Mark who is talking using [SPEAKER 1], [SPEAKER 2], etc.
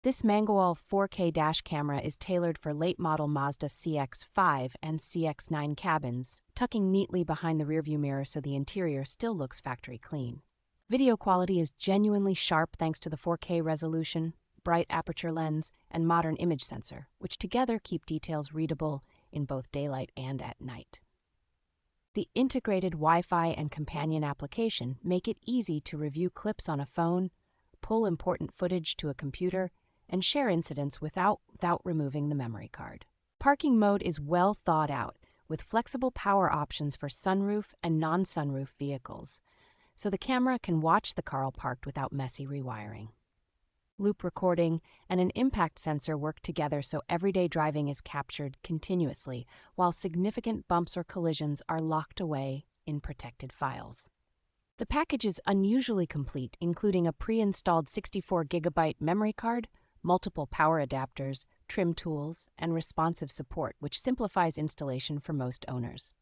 [SPEAKER 1] This Mangoal 4K dash camera is tailored for late-model Mazda CX-5 and CX-9 cabins, tucking neatly behind the rearview mirror so the interior still looks factory clean. Video quality is genuinely sharp thanks to the 4K resolution, bright aperture lens, and modern image sensor, which together keep details readable in both daylight and at night. The integrated Wi-Fi and companion application make it easy to review clips on a phone, pull important footage to a computer, and share incidents without removing the memory card. Parking mode is well thought out, with flexible power options for sunroof and non-sunroof vehicles, so the camera can watch the car parked without messy rewiring. Loop recording and an impact sensor work together so everyday driving is captured continuously, while significant bumps or collisions are locked away in protected files. The package is unusually complete, including a pre-installed 64GB memory card, multiple power adapters, trim tools, and responsive support, which simplifies installation for most owners.